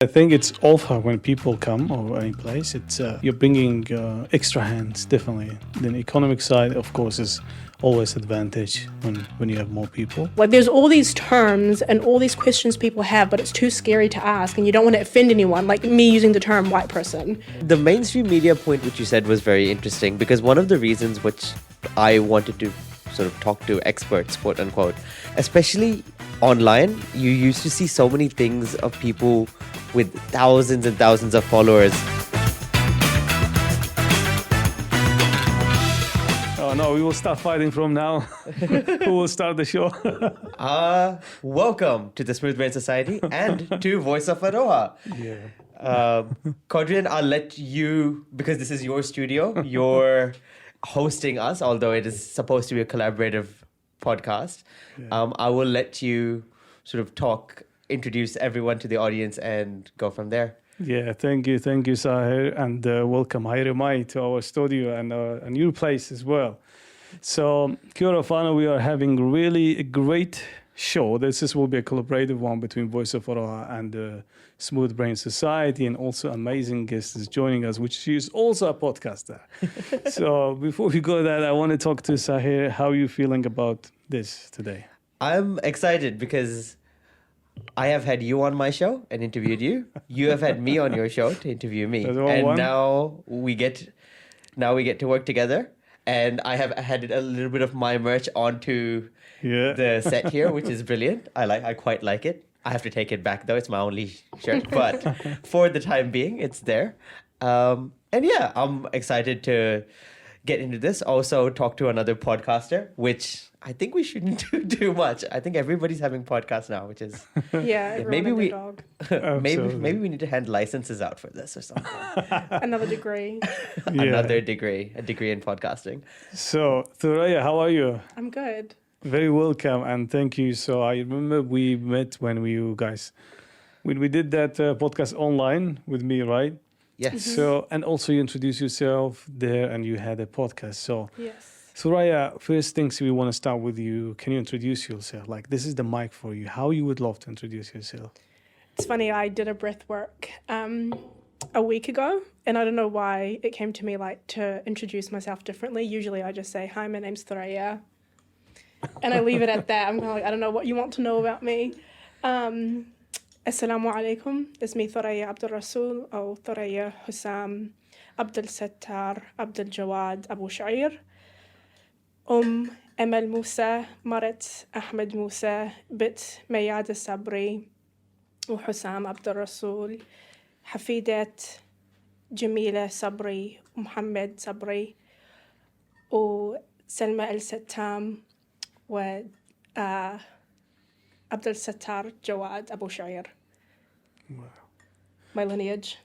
I think it's offer when people come or any place. It's you're bringing extra hands definitely. The economic side, of course, is always advantage when you have more people. Like there's all these terms and all these questions people have, but it's too scary to ask, and you don't want to offend anyone. Like me using the term white person. The mainstream media point which you said was very interesting, because one of the reasons which I wanted to sort of talk to experts, quote unquote, especially online, you used to see so many things of people with thousands and thousands of followers. Oh no, we will start fighting from now. Who will start the show? Welcome to the Smooth Brain Society and to Voice of Aroha. Yeah. Kodrian, I'll let you, because this is your studio, you're hosting us, although it is supposed to be a collaborative podcast. Yeah. I will let you sort of introduce everyone to the audience and go from there. Yeah, thank you, Sahir, and welcome Mai to our studio and a new place as well. So, Kia ora whānau, we are having really a great show. This will be a collaborative one between Voice of Aroha and Smooth Brain Society, and also amazing guest is joining us, which she is also a podcaster. So, before we go that, I want to talk to Sahir. How are you feeling about this today? I'm excited because I have had you on my show and interviewed you. You have had me on your show to interview me. And now we get to work together. And I have added a little bit of my merch onto the set here, which is brilliant. I quite like it. I have to take it back though. It's my only shirt, but for the time being, it's there. And yeah, I'm excited to get into this. Also talk to another podcaster, which I think we shouldn't do too much. I think everybody's having podcasts now, which is maybe maybe we need to hand licenses out for this or something. Another degree. Another degree, a degree in podcasting. So, Thuraya, how are you? I'm good. Very welcome and thank you. So I remember we met when we did that podcast online with me, right? Yes. Mm-hmm. So, and also you introduced yourself there and you had a podcast. So, yes. Thuraya, first things we want to start with you. Can you introduce yourself? Like, this is the mic for you. How you would love to introduce yourself? It's funny, I did a breath work a week ago, and I don't know why it came to me like to introduce myself differently. Usually I just say, hi, my name's Thuraya. And I leave it at that. I'm kind of like, I don't know what you want to know about me. Assalamu alaikum. اسمي ثريا عبد الرسول أو ثريا حسام عبد الستار عبد الجواد أبو شعير. أمل موسى مرت أحمد موسى بنت مياد الصبري وحسام عبد الرسول حفيدة جميلة صبري ومحمد صبري وسلمى الستام و عبد الستار جواد أبو شعير. Wow. My lineage.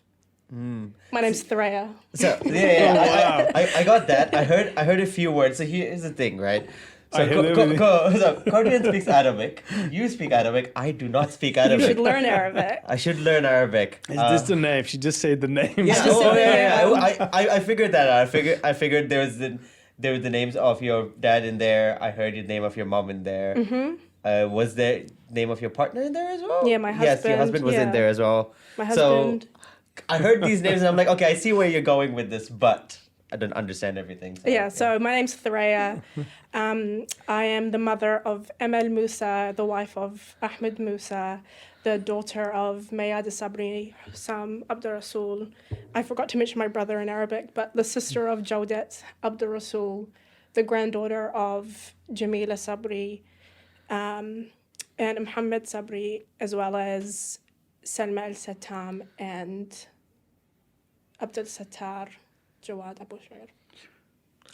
My name's Thuraya. So I got that. I heard a few words. So here's the thing, right? So Kodrian speaks Arabic. You speak Arabic. I do not speak Arabic. You should learn Arabic. I should learn Arabic. Is this the name? She just said the name. Yeah. I figured that out. I figured there were the names of your dad in there. I heard the name of your mom in there. Mm-hmm. Was the name of your partner in there as well? Yeah, my husband. Yes, your husband was in there as well. My husband. So I heard these names and I'm like, okay, I see where you're going with this, but I don't understand everything. So my name's Thuraya. I am the mother of Emel Musa, the wife of Ahmed Musa, the daughter of Mayad Sabri, Sam Abdul Rasul. I forgot to mention my brother in Arabic, but the sister of Jawdet Abdul Rasul, the granddaughter of Jamila Sabri, and Muhammad Sabri, as well as Salma al-Sattam and Abdul Sattar Jawad Abu Shair.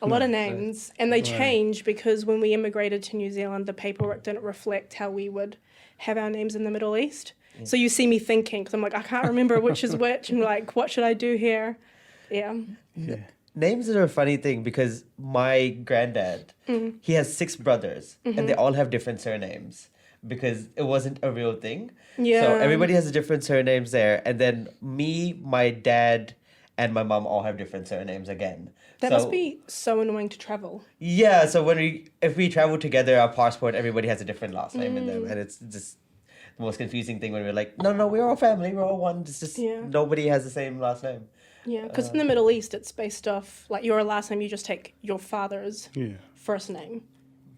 A lot of names, and they changed because when we immigrated to New Zealand, the paperwork didn't reflect how we would have our names in the Middle East. Yeah. So you see me thinking, because I'm like, I can't remember which is which, and like, what should I do here? Yeah. Names are a funny thing because my granddad, he has 6 brothers, and they all have different surnames because it wasn't a real thing. Yeah. So everybody has different surnames there, and then me, my dad, and my mom all have different surnames again. That must be so annoying to travel. Yeah, so if we travel together, our passport, everybody has a different last name in them, and it's just the most confusing thing when we're like, no, we're all family, we're all one. It's just nobody has the same last name. Yeah, because in the Middle East, it's based off, like, your last name, you just take your father's first name.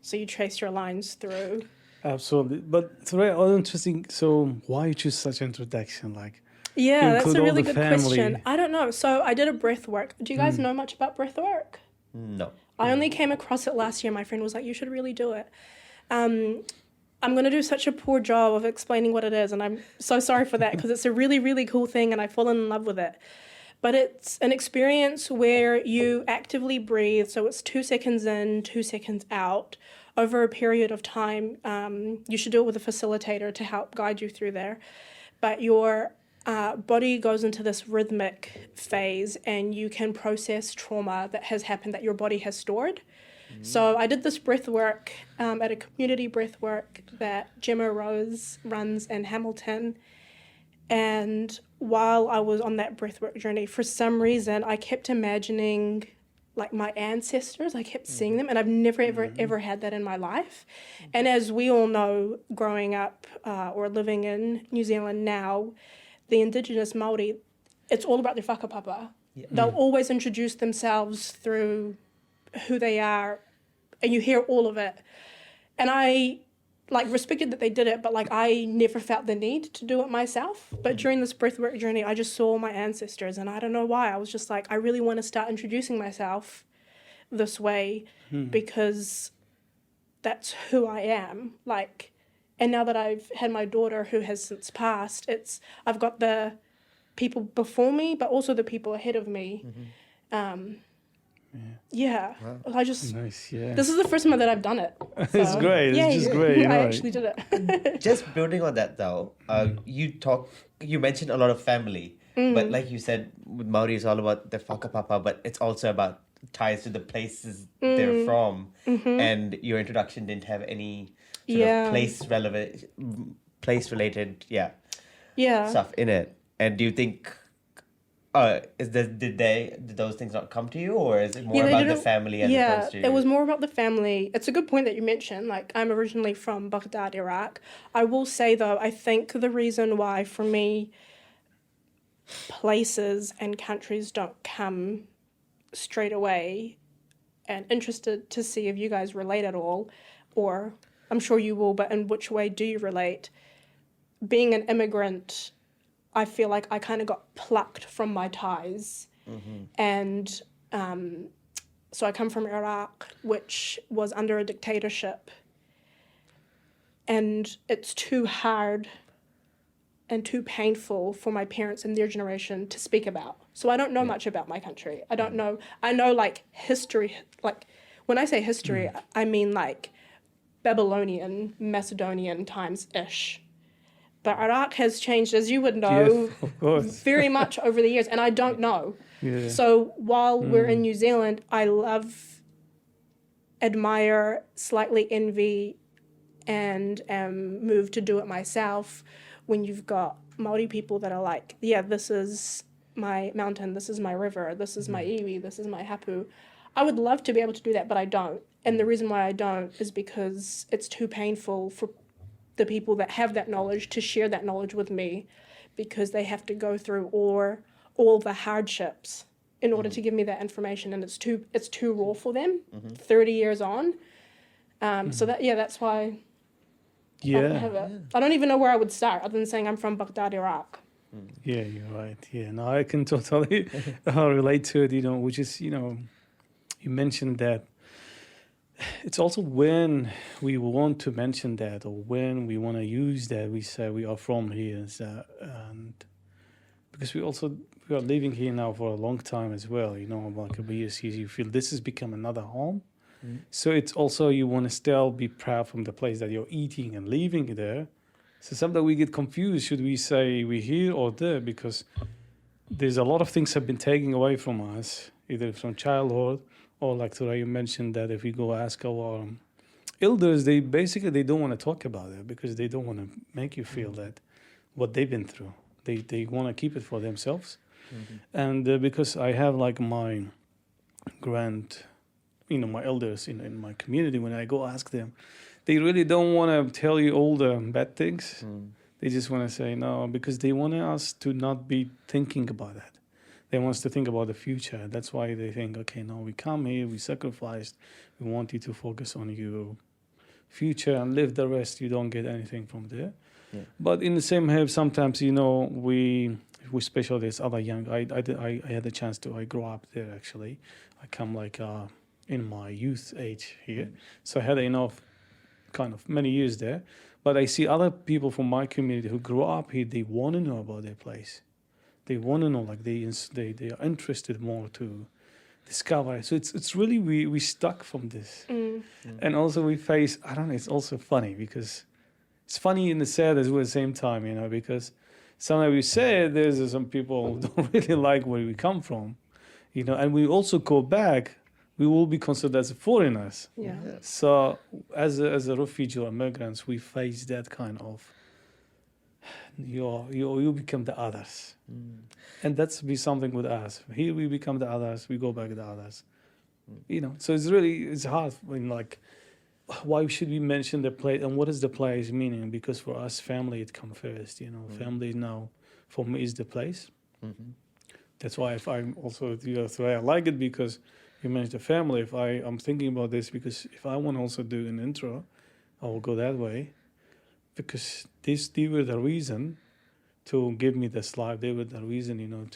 So you trace your lines through. Absolutely. But it's very interesting. So why you choose such introduction? Like, yeah, that's a really good family. question. I don't know. So I did a breath work. Do you guys know much about breath work? No. I only came across it last year. My friend was like, you should really do it. I'm going to do such a poor job of explaining what it is, and I'm so sorry for that, because it's a really, really cool thing, and I've fallen in love with it. But it's an experience where you actively breathe, so it's 2 seconds in, 2 seconds out, over a period of time. You should do it with a facilitator to help guide you through there. But your body goes into this rhythmic phase, and you can process trauma that has happened that your body has stored. So I did this breath work at a community breath work that Gemma Rose runs in Hamilton. And while I was on that breathwork journey, for some reason, I kept imagining like my ancestors. I kept seeing them, and I've never, ever had that in my life. And as we all know, growing up or living in New Zealand now, the Indigenous Māori, it's all about their whakapapa. Yeah. They'll always introduce themselves through who they are, and you hear all of it. And I respected that they did it, but I never felt the need to do it myself. But during this breathwork journey, I just saw my ancestors, and I don't know why. I was just like, I really want to start introducing myself this way because that's who I am. And now that I've had my daughter, who has since passed, I've got the people before me, but also the people ahead of me. Yeah. Wow. Nice, yeah. This is the first time that I've done it. So. It's great. It's just great. I actually did it. Just building on that though, you mentioned a lot of family, but like you said, with Maori, it's all about the whakapapa, but it's also about ties to the places they're from, and your introduction didn't have any sort of place-related stuff in it. And do you think did those things not come to you, or is it more about the family as opposed to... it was more about the family. It's a good point that you mentioned. I'm originally from Baghdad, Iraq. I will say, though, I think the reason why, for me, places and countries don't come straight away, and interested to see if you guys relate at all, or I'm sure you will, but in which way do you relate? Being an immigrant, I feel like I kind of got plucked from my ties. And so I come from Iraq, which was under a dictatorship. And it's too hard and too painful for my parents and their generation to speak about. So I don't know much about my country. I don't know. I know history. When I say history, I mean Babylonian, Macedonian times-ish. But Iraq has changed, as you would know, very much over the years, and I don't know. Yeah. So while we're in New Zealand, I love, admire, slightly envy, and am moved to do it myself when you've got Māori people that are like, yeah, this is my mountain, this is my river, this is my iwi, this is my hapu. I would love to be able to do that, but I don't. And the reason why I don't is because it's too painful for the people that have that knowledge to share that knowledge with me, because they have to go through all the hardships in order to give me that information, and it's too raw for them 30 years on. So that's why I don't have it. I don't even know where I would start other than saying I'm from Baghdad, Iraq. Yeah, you're right. Yeah, no, I can totally relate to it, which is, you mentioned that it's also when we want to mention that, or when we want to use that, we say we are from here. And because we are living here now for a long time as well, like over years, you feel this has become another home. So it's also, you want to still be proud from the place that you're eating and living there. So sometimes we get confused. Should we say we're here or there? Because there's a lot of things have been taken away from us, either from childhood, or like Thoraya mentioned, that if we go ask our elders, they don't want to talk about it because they don't want to make you feel that what they've been through. They want to keep it for themselves. And because I have my my elders in my community, when I go ask them, they really don't want to tell you all the bad things. They just want to say no because they want us to not be thinking about that. They want us to think about the future. That's why they think, okay, no, we come here, we sacrificed. We want you to focus on your future and live the rest. You don't get anything from there. Yeah. But in the same way, sometimes, you know, we especially this other young, I had a chance to, I grew up there actually. I come like in my youth age here. So I had enough kind of many years there. But I see other people from my community who grew up here, they want to know about their place. They want to know, like they are interested more to discover. So it's really, we stuck from this. And also we face, I don't know, it's also funny because it's funny and sad as well at the same time, you know, because sometimes we say there's some people who don't really like where we come from, you know, and we also go back, we will be considered as foreigners. Yeah. So as a refugee or immigrants, we face that kind of, you become the others. And that's be something with us. Here we become the others, we go back to the others. You know, so it's hard when like, why should we mention the place and what is the place meaning? Because for us, family, it comes first, you know, family now for me is the place. That's why if I'm also, that's why I like it because you mentioned the family. If I'm thinking about this because if I want to also do an intro, I will go that way because they were the reason to give me this life. They were the reason, you know,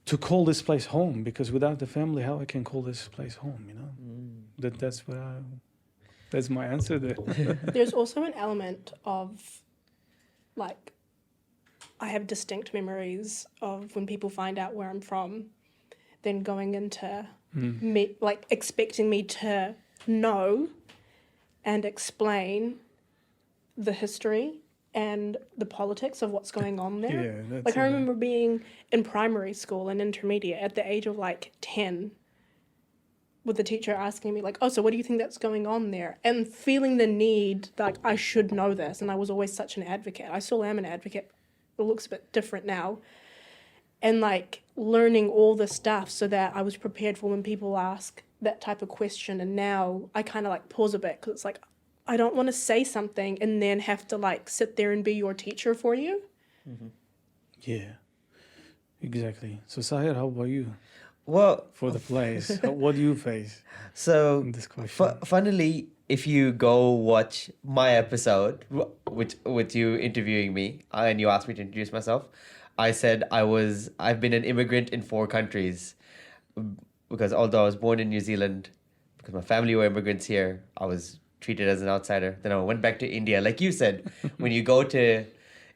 to call this place home because without the family, how I can call this place home, you know? That's my answer there. There's also an element of, like, I have distinct memories of when people find out where I'm from, then going into me, like, expecting me to know and explain the history and the politics of what's going on there. Yeah, that's like, I remember being in primary school and intermediate at the age of, like, 10, with the teacher asking me, like, oh, so what do you think that's going on there? And feeling the need, like, I should know this. And I was always such an advocate. I still am an advocate. It looks a bit different now. And, like, learning all the stuff so that I was prepared for when people ask that type of question. And now I kind of, like, pause a bit because it's like, I don't want to say something and then have to, like, sit there and be your teacher for you. Yeah, exactly. So, Sahir, how about you? Well, For the place, what do you face so in this question? funnily, if you go watch my episode, with you interviewing me, and you asked me to introduce myself, I said I've been an immigrant in 4 countries, because although I was born in New Zealand, because my family were immigrants here, I was treated as an outsider. Then I went back to India, like you said, when you go to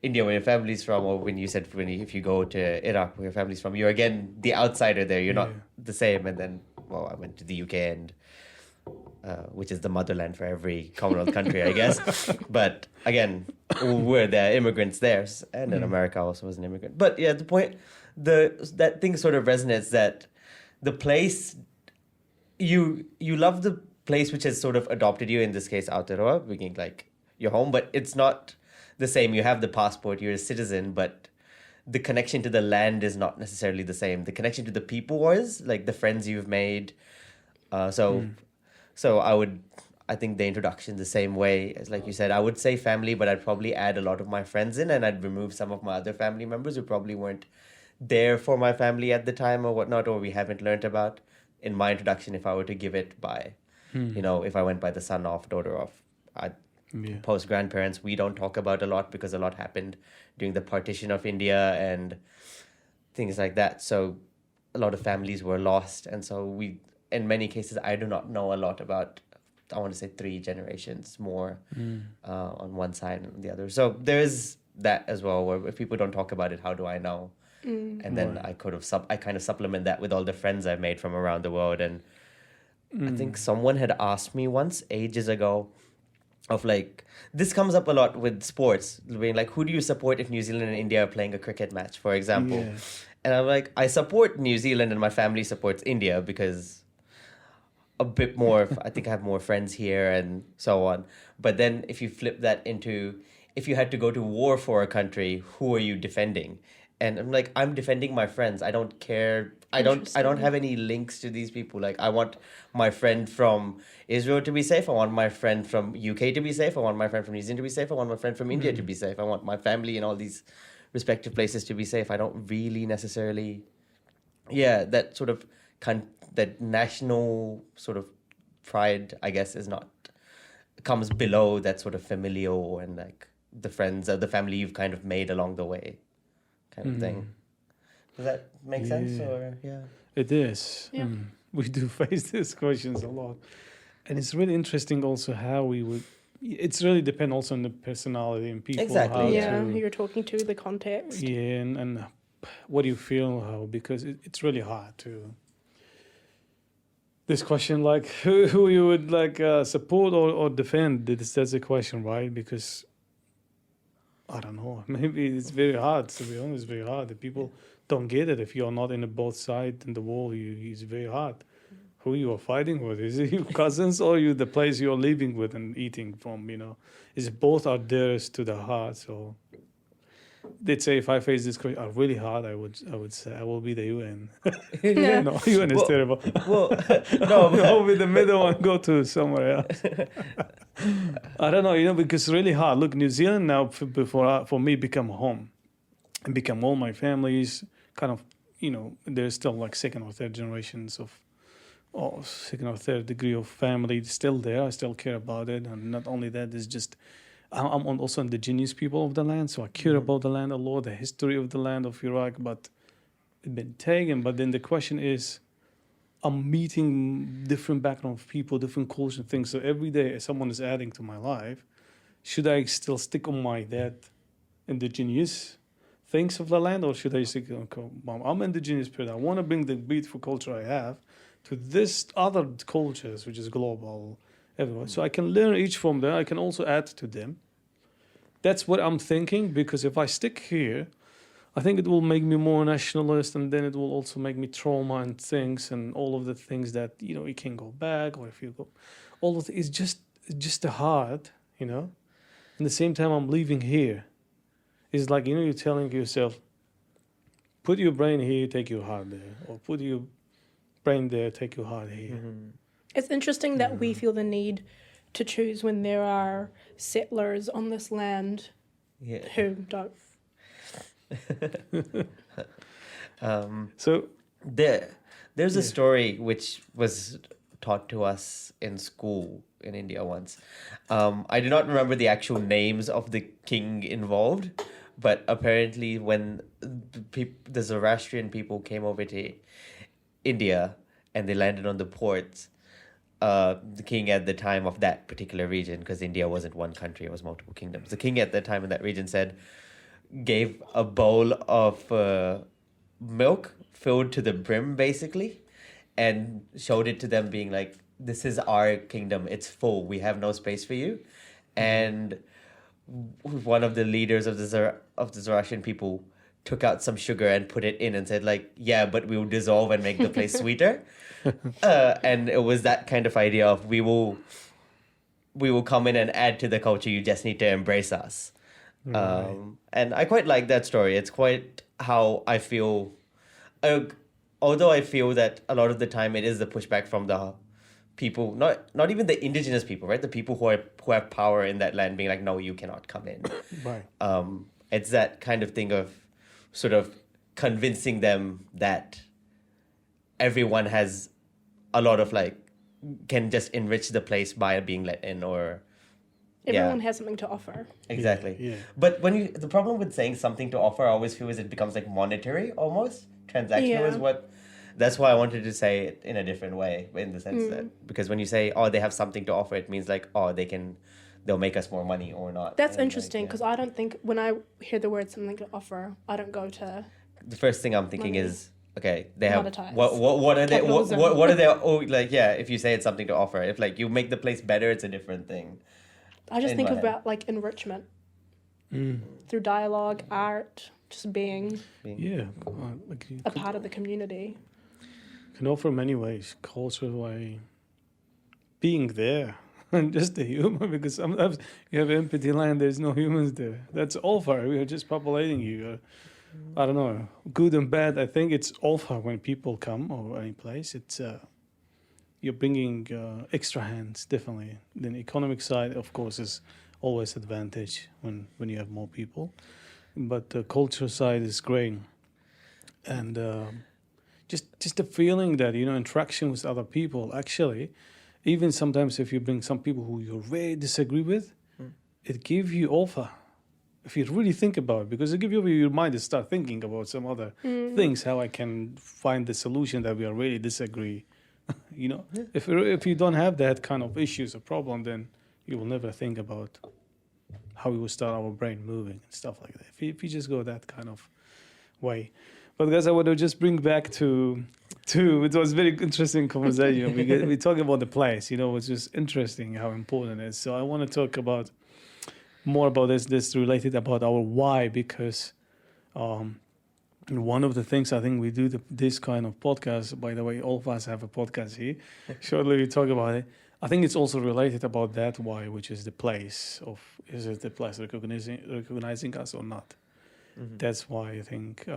India, where your family's from, or when you said if you go to Iraq, where your family's from, you're again the outsider there. You're not the same. And then, well, I went to the UK, and which is the motherland for every Commonwealth country, I guess. But again, we're the immigrants there, and in America also was an immigrant. But yeah, the point, that thing sort of resonates, that the place you love the place which has sort of adopted you, in this case Aotearoa, being like your home, but it's not the same. You have the passport, you're a citizen, but the connection to the land is not necessarily the same. The connection to the people was, like, the friends you've made. So I think the introduction the same way as, like you said, I would say family, but I'd probably add a lot of my friends in, and I'd remove some of my other family members who probably weren't there for my family at the time or whatnot, or we haven't learned about in my introduction, if I were to give it by, you know, if I went by the son of, daughter of, post grandparents, we don't talk about a lot because a lot happened during the partition of India and things like that. So a lot of families were lost. And so in many cases, I do not know a lot about, I want to say 3 generations more on one side and the other. So there is that as well, where if people don't talk about it, how do I know? And then I kind of supplement that with all the friends I've made from around the world. And I think someone had asked me once, ages ago, of like, this comes up a lot with sports, being like, who do you support if New Zealand and India are playing a cricket match, for example? Yeah. And I'm like, I support New Zealand and my family supports India because a bit more, I think I have more friends here and so on. But then if you flip that into, if you had to go to war for a country, who are you defending? And I'm like, I'm defending my friends. I don't care. I don't have any links to these people. Like, I want my friend from Israel to be safe. I want my friend from UK to be safe. I want my friend from New Zealand to be safe. I want my friend from India to be safe. I want my family in all these respective places to be safe. I don't really necessarily, that sort of that national sort of pride, I guess, comes below that sort of familial and like the friends or the family you've kind of made along the way, kind of thing. Does that make sense? Or It is. Yeah. We do face these questions a lot, and it's really interesting also how we would. It's really depend also on the personality and people. Exactly. Who you're talking to, the context. Yeah, and what do you feel? How because it's really hard to. This question, like who you would like support or defend? That's the question, right? Because I don't know. Maybe it's very hard. To be honest, very hard. The people don't get it if you're not in the both sides in the war. It's very hard. Who you are fighting with? Is it your cousins or you the place you're living with and eating from? Is both are dearest to the heart. So they'd say if I face this question really hard, I would say I will be the UN. No, UN is terrible. Well, no, I'll be the middle and go to somewhere else. I don't know, because it's really hard. Look, New Zealand now for me become home, and become all my families kind of. There's still like second or third generations or second or third degree of family still there. I still care about it, and not only that, it's just. I'm also indigenous people of the land, so I care about the land a lot, the history of the land of Iraq, but it's been taken. But then the question is, I'm meeting different background of people, different cultures and things. So every day someone is adding to my life. Should I still stick on my that indigenous things of the land, or should I stick on, I'm indigenous period. I want to bring the beautiful culture I have to this other cultures, which is global. Everyone. So I can learn each from them. I can also add to them. That's what I'm thinking, because if I stick here, I think it will make me more nationalist, and then it will also make me trauma and things and all of the things that, you can go back, or if you go, all of it's just the heart, At the same time, I'm leaving here. It's like, you're telling yourself, put your brain here, take your heart there, or put your brain there, take your heart here. Mm-hmm. It's interesting that we feel the need to choose when there are settlers on this land who don't. So there's a story which was taught to us in school in India once. I do not remember the actual names of the king involved, but apparently when the Zoroastrian people came over to India and they landed on the ports, the king at the time of that particular region, because India wasn't one country, it was multiple kingdoms. The king at the time in that region gave a bowl of milk filled to the brim, basically, and showed it to them being like, this is our kingdom, it's full, we have no space for you. And one of the leaders of the Zoroastrian people took out some sugar and put it in and said like, yeah, but we will dissolve and make the place sweeter. And it was that kind of idea of we will come in and add to the culture, you just need to embrace us. Right. And I quite like that story. It's quite how I feel, although I feel that a lot of the time it is the pushback from the people, not even the indigenous people, right? The people who have power in that land being like, no, you cannot come in. Right. It's that kind of thing of sort of convincing them that everyone has a lot of can just enrich the place by being let in, or everyone has something to offer. Exactly. Yeah. But the problem with saying something to offer, I always feel, is it becomes like monetary almost. Transactional is what. That's why I wanted to say it in a different way, in the sense that, because when you say, oh, they have something to offer, it means like, oh, they'll make us more money or not. That's interesting, because I don't think, when I hear the word something to offer, I don't go to the first thing I'm thinking money. Is, okay, they have Monetize. what are they Capitalism. what are they if you say it's something to offer, if you make the place better, it's a different thing. I just think about enrichment through dialogue, art, just being a part of the community. Can offer many ways, cultural way, being there, and just the human, because sometimes you have empty land, there's no humans there. That's offer. We are just populating you. I don't know, good and bad. I think it's alpha when people come or any place. It's you're bringing extra hands, definitely. The economic side, of course, is always advantage when you have more people. But the culture side is great. And just the feeling that, interaction with other people, actually, even sometimes if you bring some people who you really disagree with, it gives you alpha. If you really think about it, because it gives you your mind to start thinking about some other things, how I can find the solution that we are really disagree. If you don't have that kind of issues or problem, then you will never think about how we will start our brain moving and stuff like that. If you just go that kind of way. But guys, I want to just bring back to it was very interesting conversation. we talk about the place, it's just interesting how important it is. So I want to talk about more about this related about our why, because one of the things I think we do this kind of podcast, by the way, all of us have a podcast here. Shortly we talk about it. I think it's also related about that why, which is the place of, is it the place recognizing us or not? Mm-hmm. That's why I think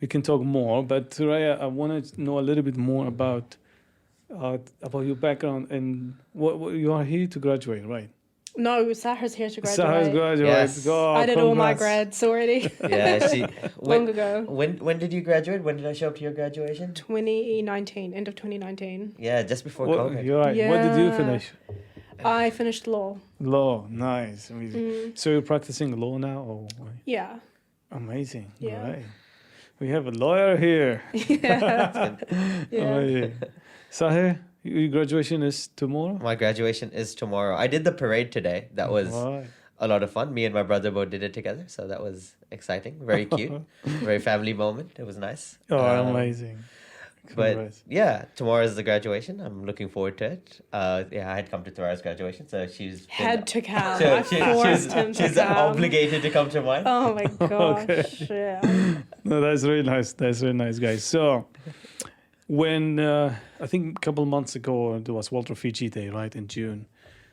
we can talk more. But Thoraya, I want to know a little bit more about your background and what you are here to graduate, right? No, Sahar's here to graduate. Sahar's graduate. Yes. Oh, I did all my grads already. Yeah, long ago. When did you graduate? When did I show up to your graduation? 2019, end of 2019. Yeah, just before COVID. You're right. Yeah. What did you finish? I finished law. Law, nice. So you're practicing law now? Or? Yeah. Amazing. Yeah. Right. We have a lawyer here. Yeah. Yeah. Sahir, your graduation is tomorrow? My graduation is tomorrow. I did the parade today. That was a lot of fun. Me and my brother both did it together. So that was exciting. Very cute. Very family moment. It was nice. Oh, amazing. But yeah, tomorrow is the graduation. I'm looking forward to it. I had come to Thoraya's graduation, so she's to come. She's obligated to come to mine. Oh my gosh! Okay. Yeah. No, that's really nice. That's really nice, guys. So, when I think a couple of months ago there was World Refugee Day, right, in June.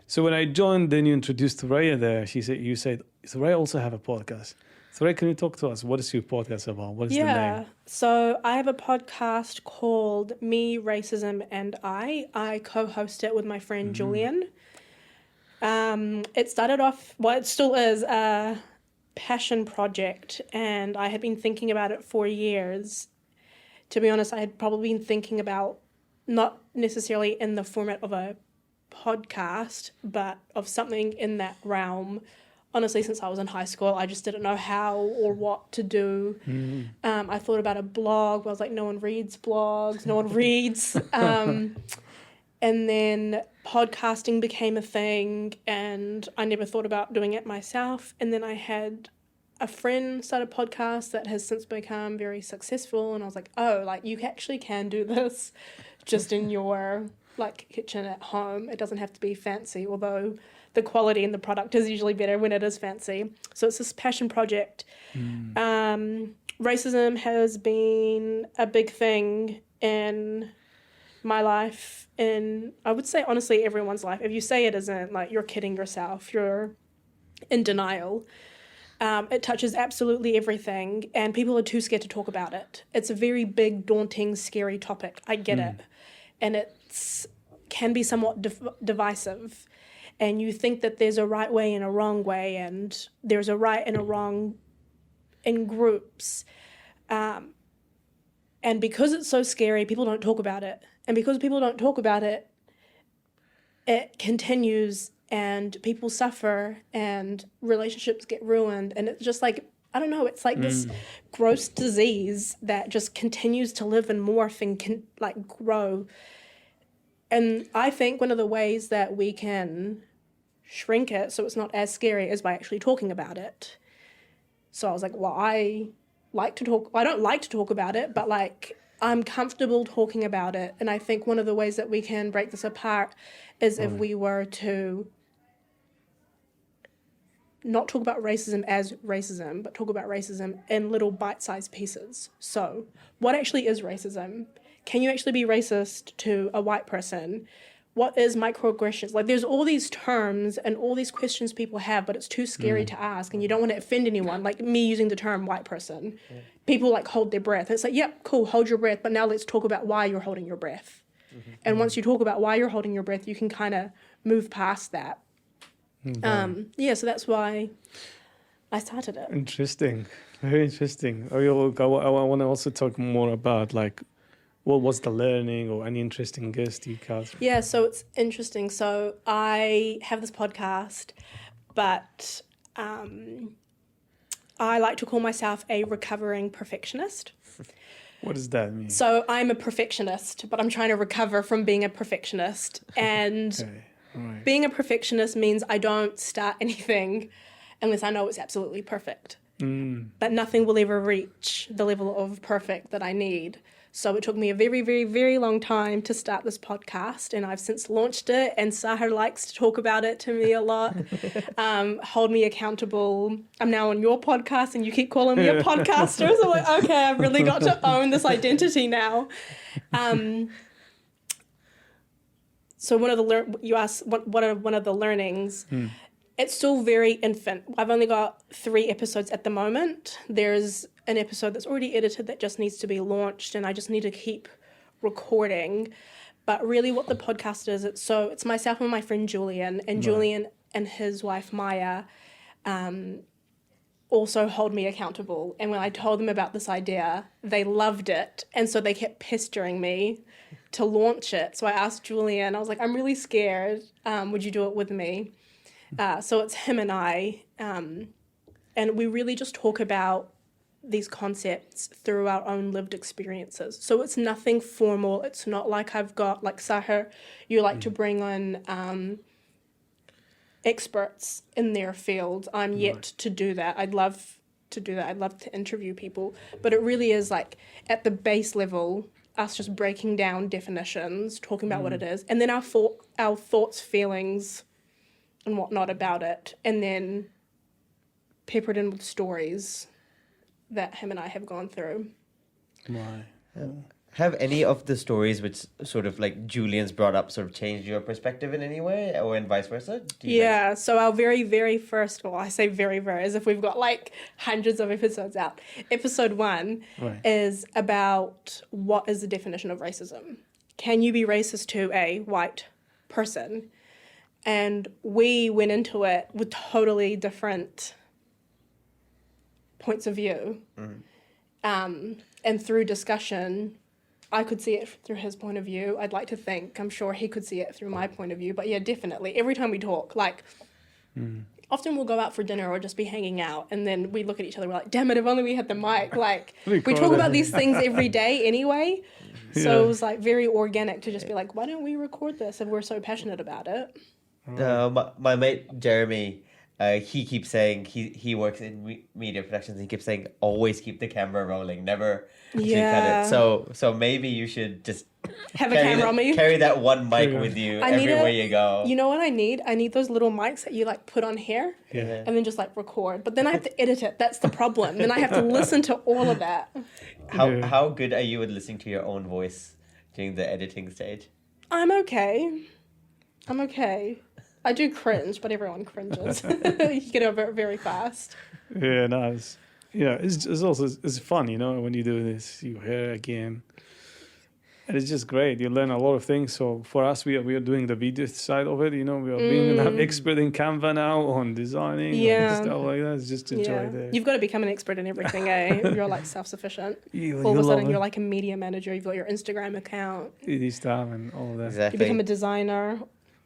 So when I joined, then you introduced Thoraya there. You said Thoraya also have a podcast. Thoraya, can you talk to us? What is your podcast about? What is the name? So I have a podcast called Me, Racism and I. I co-host it with my friend Julian. It started off, it still is a passion project, and I had been thinking about it for years. To be honest, I had probably been thinking about not necessarily in the format of a podcast, but of something in that realm. Honestly, since I was in high school, I just didn't know how or what to do. I thought about a blog, but I was like, no one reads blogs, no one reads. And then podcasting became a thing, and I never thought about doing it myself. And then I had a friend start a podcast that has since become very successful, and I was like, oh, you actually can do this just in your kitchen at home. It doesn't have to be fancy, although the quality in the product is usually better when it is fancy. So it's this passion project. Racism has been a big thing in my life, and I would say honestly everyone's life. If you say it isn't, you're kidding yourself. You're in denial. It touches absolutely everything, and people are too scared to talk about it. It's a very big, daunting, scary topic. I get it. And it can be somewhat divisive. And you think that there's a right way and a wrong way, and there's a right and a wrong in groups. And because it's so scary, people don't talk about it. And because people don't talk about it, it continues, and people suffer, and relationships get ruined. And it's just I don't know, it's this gross disease that just continues to live and morph and can grow. And I think one of the ways that we can shrink it so it's not as scary is by actually talking about it. So I was like, well, I don't like to talk about it, but I'm comfortable talking about it. And I think one of the ways that we can break this apart is if we were to not talk about racism as racism, but talk about racism in little bite-sized pieces. So what actually is racism? Can you actually be racist to a white person what is microaggressions? Like, there's all these terms and all these questions people have, but it's too scary to ask, and you don't want to offend anyone. Like me using the term white person, people like hold their breath. It's like, yep, cool, hold your breath, but now let's talk about why you're holding your breath. And once you talk about why you're holding your breath, you can kind of move past that. So that's why I started it. Interesting, very interesting. I want to also talk more about like, what was the learning or any interesting guest you cast? Yeah, so it's interesting. So I have this podcast, but I like to call myself a recovering perfectionist. What does that mean? So I'm a perfectionist, but I'm trying to recover from being a perfectionist. And being a perfectionist means I don't start anything unless I know it's absolutely perfect. But nothing will ever reach the level of perfect that I need. So it took me a very, very, very long time to start this podcast, and I've since launched it, and Sahar likes to talk about it to me a lot, hold me accountable. I'm now on your podcast, and you keep calling me a podcaster, so I'm like, okay, I've really got to own this identity now. So you asked what are one of the learnings? It's still very infant. I've only got 3 episodes at the moment. There's an episode that's already edited that just needs to be launched, and I just need to keep recording. But really what the podcast is, it's myself and my friend Julian, and Julian and his wife Maya also hold me accountable. And when I told them about this idea, they loved it, and so they kept pestering me to launch it. So I asked Julian, I was like, I'm really scared. Would you do it with me? So it's him and I, and we really just talk about these concepts through our own lived experiences. So it's nothing formal. It's not like I've got, like Sahar, you like to bring on experts in their field. I'm yet to do that. I'd love to do that. I'd love to interview people. But it really is like at the base level, us just breaking down definitions, talking about what it is, and then our thoughts, feelings, and whatnot about it, and then peppered in with stories that him and I have gone through. Have any of the stories which sort of like Julian's brought up sort of changed your perspective in any way, or and vice versa? So our very, very first, well, I say very, very, as if we've got like hundreds of episodes out. Episode 1 is about what is the definition of racism. Can you be racist to a white person? And we went into it with totally different points of view. And through discussion, I could see it through his point of view. I'd like to think, I'm sure he could see it through my point of view. But yeah, definitely. Every time we talk, like, often we'll go out for dinner or just be hanging out, and then we look at each other, we're like, damn it, if only we had the mic. Like, we talk about these things every day anyway. So it was like very organic to just be like, why don't we record this if we're so passionate about it? My mate Jeremy, he keeps saying he works in media productions. He keeps saying always keep the camera rolling, never cut it. So maybe you should just have a camera on me. Carry that one mic with you everywhere you go. You know what I need? I need those little mics that you like put on here and then just like record. But then I have to edit it. That's the problem. Then I have to listen to all of that. How good are you at listening to your own voice during the editing stage? I'm okay. I do cringe, but everyone cringes. You get over it very fast. Yeah, nice. Yeah, it's also fun, you know, when you do this, you hear again. And it's just great. You learn a lot of things. So for us, we are doing the video side of it. You know, we are being an expert in Canva now on designing and stuff like that. It's just enjoy it. You've got to become an expert in everything, eh? You're like self-sufficient. All of a sudden, you're like a media manager. You've got your Instagram account. This stuff and all of that. Exactly. You become a designer,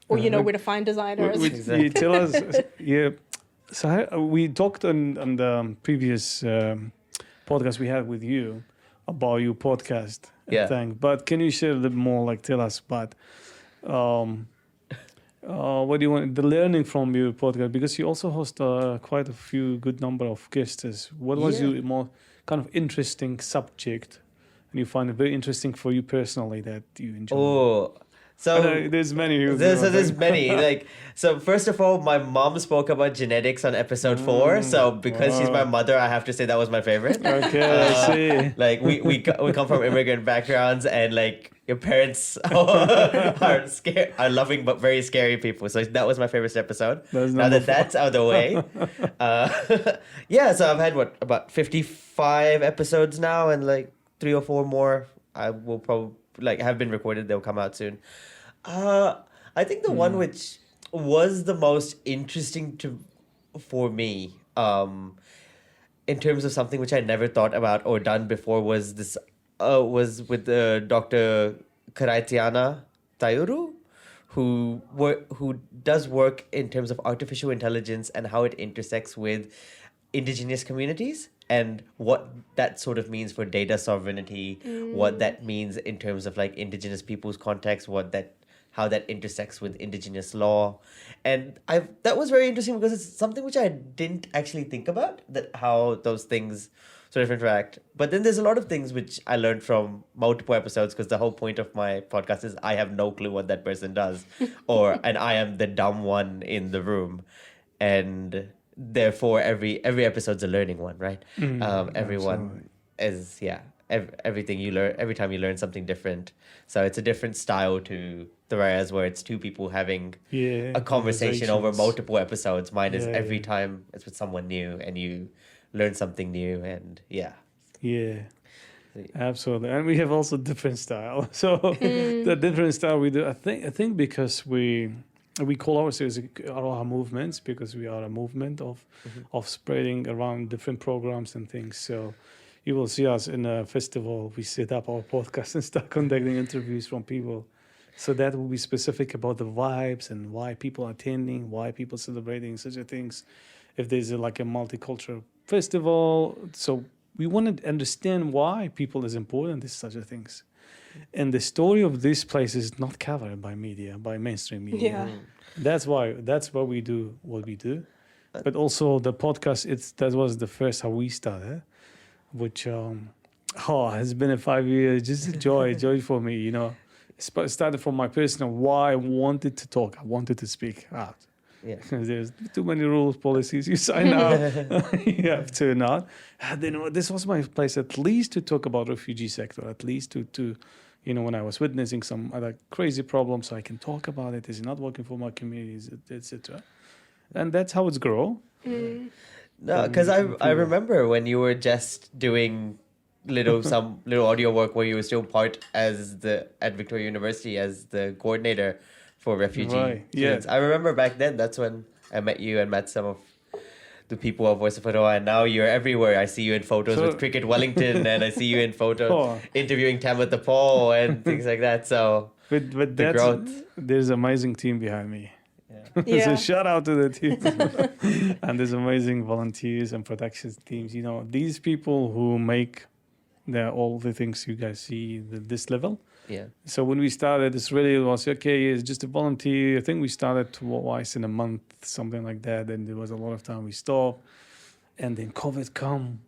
or you know where to find designers. You tell us, So we talked on the previous podcast we had with you about your podcast thing. But can you share a little more, like tell us about what do you want, the learning from your podcast? Because you also host quite a few good number of guests. What was your more kind of interesting subject? And you find it very interesting for you personally that you enjoy? So there's many. There's many. Like, so first of all, my mom spoke about genetics on episode 4. So because she's my mother, I have to say that was my favorite. Okay, I see. Like we come from immigrant backgrounds, and like your parents are loving but very scary people. So that was my favorite episode. Now that's out of the way, yeah. So I've had about 55 episodes now, and like 3 or 4 more I will probably have been recorded. They'll come out soon. I think the one which was the most interesting for me, in terms of something which I never thought about or done before, was with Dr. Karaitiana Tayuru, who does work in terms of artificial intelligence and how it intersects with indigenous communities, and what that sort of means for data sovereignty, what that means in terms of like indigenous people's context, how that intersects with indigenous law. And that was very interesting because it's something which I didn't actually think about, that how those things sort of interact. But then there's a lot of things which I learned from multiple episodes, because the whole point of my podcast is I have no clue what that person does, and I am the dumb one in the room. And therefore every episode's a learning one, right? Everyone is, everything you learn, every time you learn something different. So it's a different style to Thraya's, where it's 2 people having a conversation over multiple episodes. Mine is every time it's with someone new and you learn something new, and absolutely. And we have also different style. So the different style we do, I think because we call ourselves Aroha movements, because we are a movement of spreading around different programs and things. So you will see us in a festival. We set up our podcast and start conducting interviews from people. So that will be specific about the vibes and why people are attending, why people celebrating such a things. If there's a multicultural festival, so we want to understand why people is important in such a things. And the story of this place is not covered by media, by mainstream media. That's why we do what we do. But also the podcast, that was the first how we started, which has been a 5 years, just a joy for me, It started from my personal why I wanted to talk, I wanted to speak out. There's too many rules, policies you sign out. You have to not. And then this was my place, at least to talk about refugee sector, at least to when I was witnessing some other crazy problems, so I can talk about it. Is it not working for my communities, etc. And that's how it's grow. No, because I remember when you were just doing some little audio work where you were still part at Victoria University as the coordinator for refugee students. I remember back then, that's when I met you and met some of the people of Voice of Aroha, and now you're everywhere. I see you in photos with Cricket Wellington, and I see you in photos interviewing Tamitha Paul and things like that. So but the growth. There's an amazing team behind me. So shout out to the team. And there's amazing volunteers and production teams. These people who make all the things you guys see this level. So when we started, it was it's just a volunteer. I think we started twice in a month, something like that. And there was a lot of time we stopped, and then COVID come.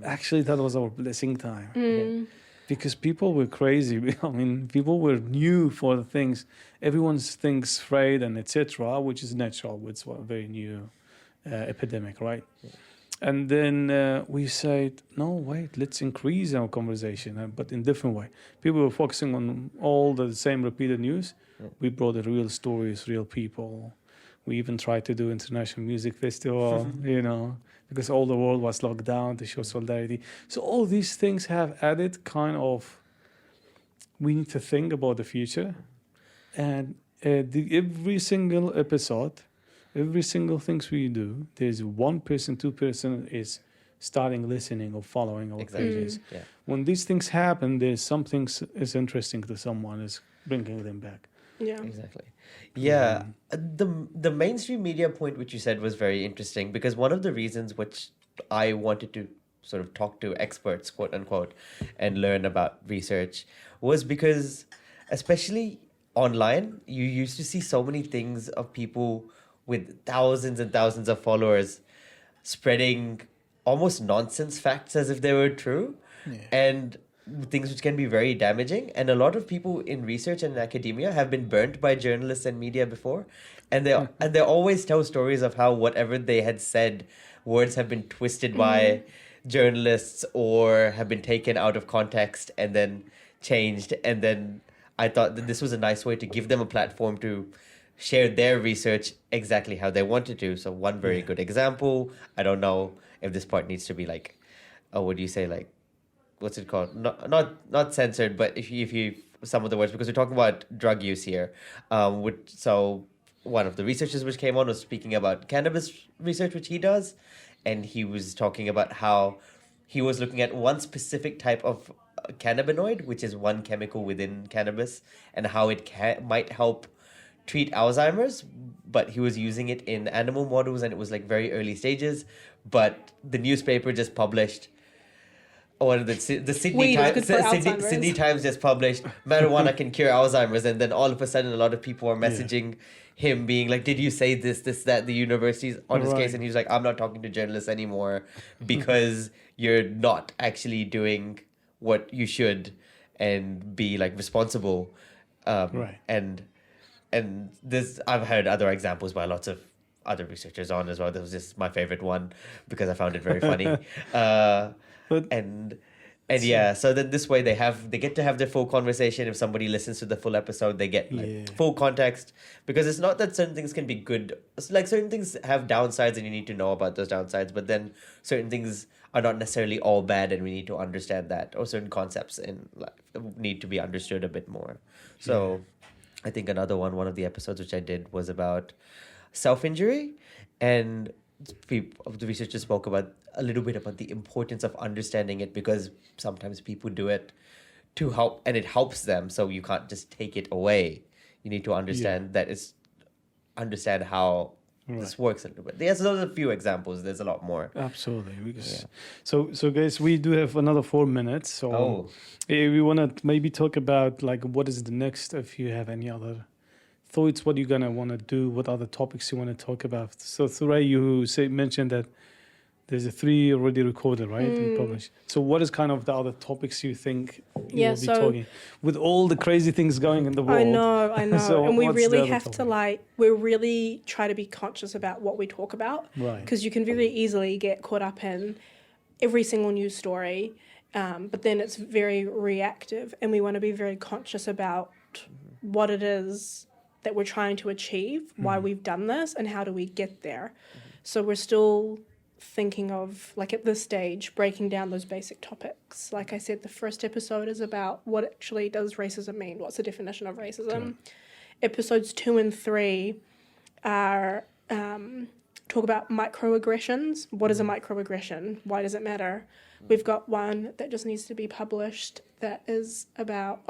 Actually, that was our blessing time. Because people were crazy. I mean, people were new for the things. Everyone thinks afraid and etc., which is natural. It's a very new epidemic, right? And then we said, no, wait, let's increase our conversation, but in different way. People were focusing on all the same repeated news. We brought the real stories, real people. We even tried to do international music festival, because all the world was locked down to show solidarity. So all these things have added we need to think about the future. And every single episode, every single things we do, there's 1 person, 2 person is starting listening or following our pages. When these things happen, there's something is interesting to someone, is bringing them back. Exactly. The mainstream media point which you said was very interesting, because one of the reasons which I wanted to sort of talk to experts, quote unquote, and learn about research was because, especially online, you used to see so many things of people with thousands and thousands of followers spreading almost nonsense facts as if they were true. And things which can be very damaging. And a lot of people in research and academia have been burnt by journalists and media before. And they always tell stories of how whatever they had said, words have been twisted by journalists or have been taken out of context and then changed. And then I thought that this was a nice way to give them a platform to share their research exactly how they wanted to. So one very good example, I don't know if this part needs to be like, what do you say, like, what's it called? Not censored, but if you some of the words, because we're talking about drug use here. So one of the researchers which came on was speaking about cannabis research, which he does, and he was talking about how he was looking at one specific type of cannabinoid, which is one chemical within cannabis, and how it might help treat Alzheimer's, but he was using it in animal models and it was like very early stages. But the newspaper just published, or the Sydney Times just published, marijuana can cure Alzheimer's, and then all of a sudden a lot of people are messaging him being like, did you say this, that, the university's on his case, and he was like, I'm not talking to journalists anymore because you're not actually doing what you should and be like responsible. And this, I've heard other examples by lots of other researchers on as well. This was just my favorite one because I found it very funny. And yeah, so then this way they get to have their full conversation. If somebody listens to the full episode, they get like full context, because it's not that certain things can be good. It's like certain things have downsides and you need to know about those downsides, but then certain things are not necessarily all bad and we need to understand that, or certain concepts in life need to be understood a bit more. So I think another one of the episodes which I did was about self-injury, and the researchers spoke about a little bit about the importance of understanding it, because sometimes people do it to help and it helps them, so you can't just take it away. You need to understand understand how this works a little bit. Yes, those are a few examples. There's a lot more. Absolutely. So guys, we do have another 4 minutes. So we want to maybe talk about like what is the next, if you have any other thoughts, what you're going to want to do, what other topics you want to talk about. So Thuray, you mentioned that there's a 3 already recorded, right? And published. So what is kind of the other topics you think you will be talking with all the crazy things going in the world? I know. So and we really have to we really try to be conscious about what we talk about. Right. Because you can very easily get caught up in every single news story, but then it's very reactive, and we want to be very conscious about what it is that we're trying to achieve, why we've done this, and how do we get there. So we're still thinking of, like at this stage, breaking down those basic topics. Like I said, the first episode is about what actually does racism mean? What's the definition of racism? Episodes 2 and 3 are talk about microaggressions. What is a microaggression? Why does it matter? We've got one that just needs to be published that is about...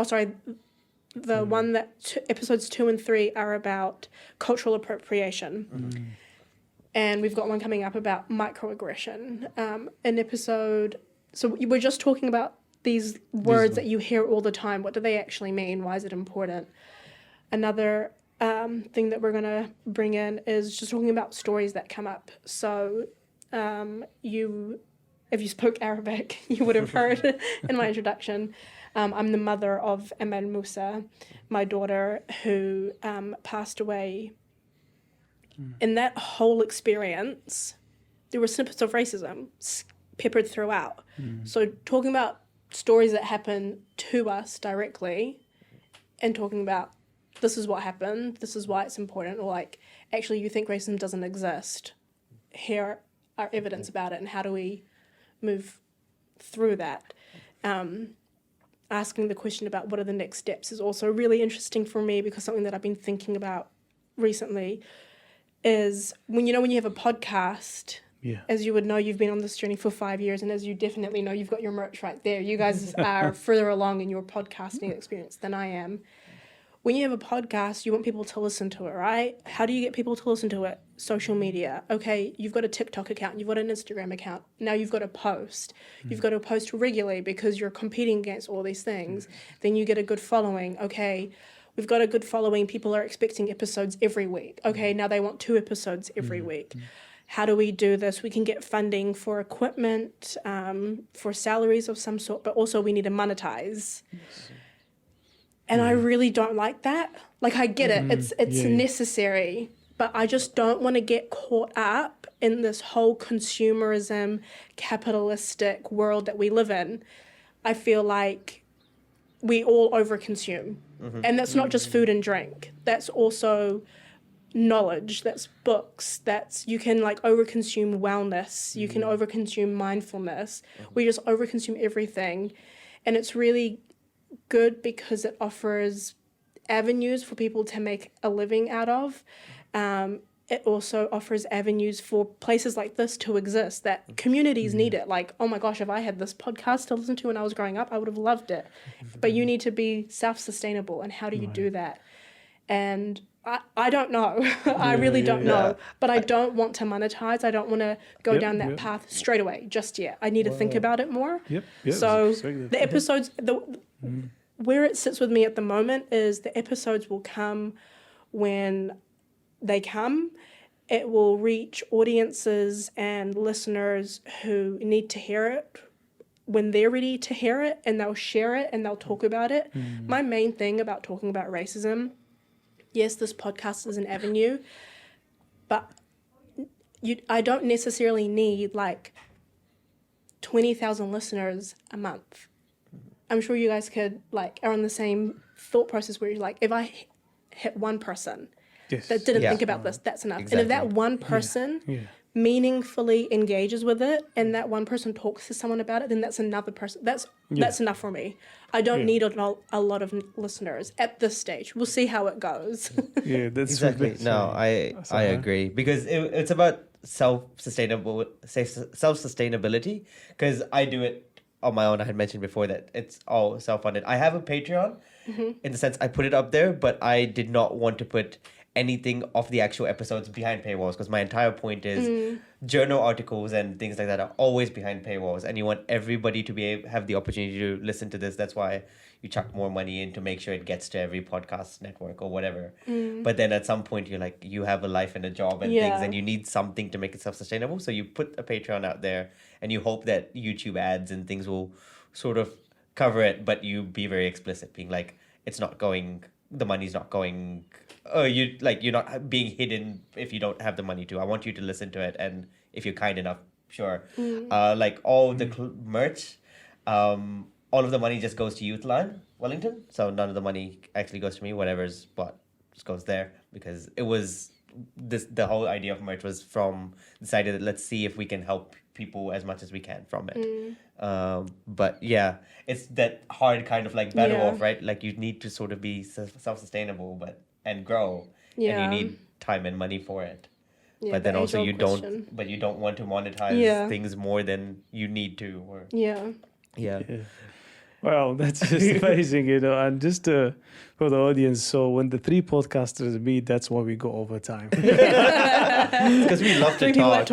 The one that episodes 2 and 3 are about cultural appropriation. And we've got one coming up about microaggression. An episode... So we're just talking about these words that you hear all the time. What do they actually mean? Why is it important? Another thing that we're going to bring in is just talking about stories that come up. So if you spoke Arabic, you would have heard in my introduction, I'm the mother of Amal Musa, my daughter, who passed away. In that whole experience, there were snippets of racism peppered throughout. So talking about stories that happen to us directly and talking about this is what happened, this is why it's important, or like, actually you think racism doesn't exist, here are evidence about it, and how do we move through that. Asking the question about what are the next steps is also really interesting for me, because something that I've been thinking about recently is when you have a podcast, as you would know, you've been on this journey for 5 years, and as you definitely know, you've got your merch right there. You guys are further along in your podcasting experience than I am. When you have a podcast, you want people to listen to it, right? How do you get people to listen to it? Social media. Okay, you've got a TikTok account, you've got an Instagram account. Now you've got to post. You've got to post regularly because you're competing against all these things. Then you get a good following. Okay, we've got a good following. People are expecting episodes every week. Okay, now they want 2 episodes every week. how do we do this? We can get funding for equipment, for salaries of some sort, but also we need to monetize. And I really don't like that. Like, I get it. It's necessary, but I just don't want to get caught up in this whole consumerism, capitalistic world that we live in. I feel like we all overconsume. And that's not just food and drink. That's also knowledge, that's books, that's, you can like overconsume wellness, you can overconsume mindfulness. We just overconsume everything. And it's really good because it offers avenues for people to make a living out of. It also offers avenues for places like this to exist, that communities need it. Like, oh my gosh, if I had this podcast to listen to when I was growing up, I would have loved it. But you need to be self-sustainable, and how do you do that? And I don't know. I really don't know. But I don't want to monetize. I don't want to go down that path straight away, just yet. I need to think about it more. So the episodes, where it sits with me at the moment is the episodes will come when they come. It will reach audiences and listeners who need to hear it when they're ready to hear it, and they'll share it and they'll talk about it. My main thing about talking about racism, yes, this podcast is an avenue, but I don't necessarily need like 20,000 listeners a month. I'm sure you guys are on the same thought process where you're like, if I hit one person that didn't think about this, that's enough. Exactly. And if that one person meaningfully engages with it, and that one person talks to someone about it, then that's another person. That's enough for me. I don't need a lot of listeners at this stage. We'll see how it goes. That's exactly. No, I agree, because it's about self-sustainability. Because I do it on my own. I had mentioned before that it's all self-funded. I have a Patreon in the sense I put it up there, but I did not want to put anything of the actual episodes behind paywalls, because my entire point is journal articles and things like that are always behind paywalls, and you want everybody to have the opportunity to listen to this. That's why you chuck more money in to make sure it gets to every podcast network or whatever. But then at some point you're like, you have a life and a job and things, and you need something to make it self-sustainable. So you put a Patreon out there and you hope that YouTube ads and things will sort of cover it, but you be very explicit, being like, the money's not going, you're not being hidden if you don't have the money to. I want you to listen to it, and if you're kind enough, sure. Like all the merch, all of the money just goes to Youthland Wellington, so none of the money actually goes to me. Whatever's bought just goes there, because it was the whole idea of merch was from decided that let's see if we can help people as much as we can from it. But yeah, it's that hard kind of like battle off, right? Like you need to sort of be self-sustainable and grow, and you need time and money for it. But then also you don't want to monetize things more than you need to. Or Well, that's just amazing, and just for the audience, so when the three podcasters meet, that's why we go overtime. Because we love to talk.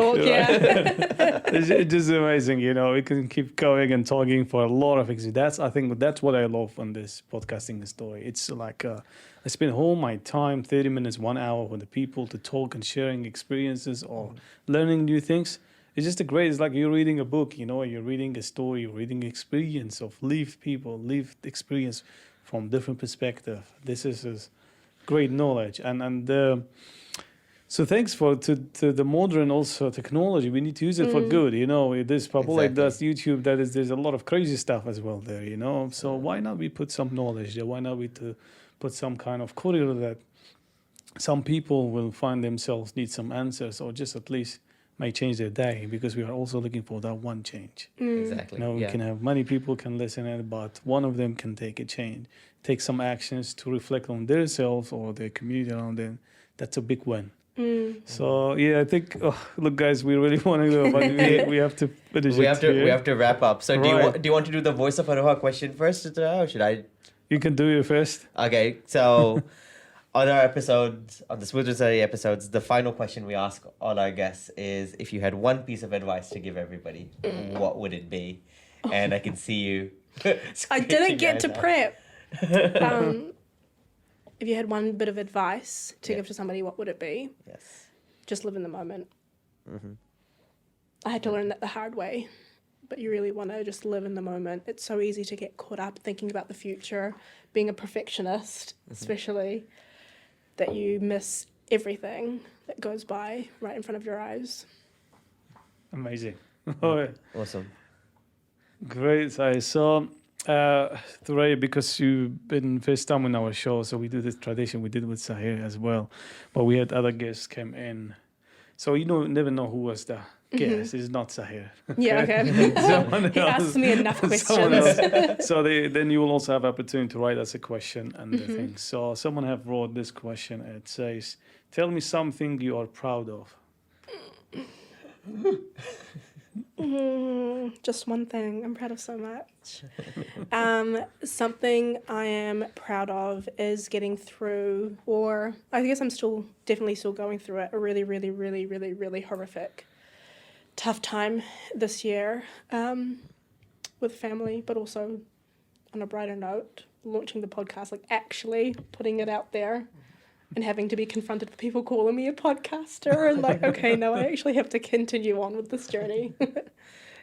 It's just amazing, we can keep going and talking for a lot of things. I think that's what I love on this podcasting story. It's like I spend all my time, 30 minutes, 1 hour with the people to talk and sharing experiences or learning new things. It's just it's like you're reading a book, you're reading a story, you're reading experience of lived experience from different perspective. This is great knowledge. And so thanks to the modern also technology, we need to use it for good, This people like that, YouTube, there's a lot of crazy stuff as well there, So why not we put some knowledge there? Why not we put some kind of corridor that some people will find themselves need some answers, or just at least may change their day, because we are also looking for that one change. Exactly. We can have many people can listen in, but one of them can take some actions to reflect on themselves or their community around them. That's a big win. So I think look, guys, we really want to go, but we have to finish. We have to wrap up. So do you want to do the Voice of Aroha question first, or should I? You can do it first. Okay, so. On our episodes, on the Smooth Study episodes, the final question we ask all our guests is, if you had one piece of advice to give everybody, what would it be? And I can see you. I didn't get to prep. If you had one bit of advice to give to somebody, what would it be? Yes. Just live in the moment. I had to learn that the hard way. But you really want to just live in the moment. It's so easy to get caught up thinking about the future, being a perfectionist, especially, that you miss everything that goes by right in front of your eyes. Amazing. Oh, Awesome. great. So, Thoraya, because you've been first time on our show, so we do this tradition we did with Sahir as well, but we had other guests came in, so you never know who was the guest. It's not Sahir. Yeah, okay. He asked me enough questions. So then you will also have opportunity to write us a question and the thing. So someone have wrote this question. It says, "Tell me something you are proud of." Just one thing. I'm proud of so much. Something I am proud of is getting through, or I guess I'm definitely still going through it, a really, really, really, really, really horrific, tough time this year with family, but also on a brighter note, launching the podcast, like actually putting it out there. And having to be confronted with people calling me a podcaster and like, okay, no, I actually have to continue on with this journey.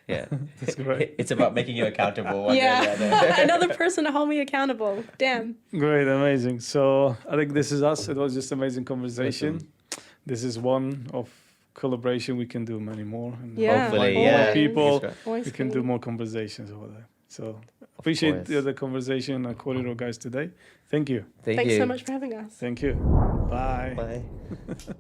Yeah. That's great. It's about making you accountable. One way or the other. Another person to hold me accountable. Damn. Great, amazing. So I think this is us. It was just amazing conversation. This is one of collaboration. We can do many more. And Hopefully, more people. Always We can do more conversations over there. So appreciate the conversation, Koriro guys today. Thank you. Thanks so much for having us. Thank you. Bye. Bye.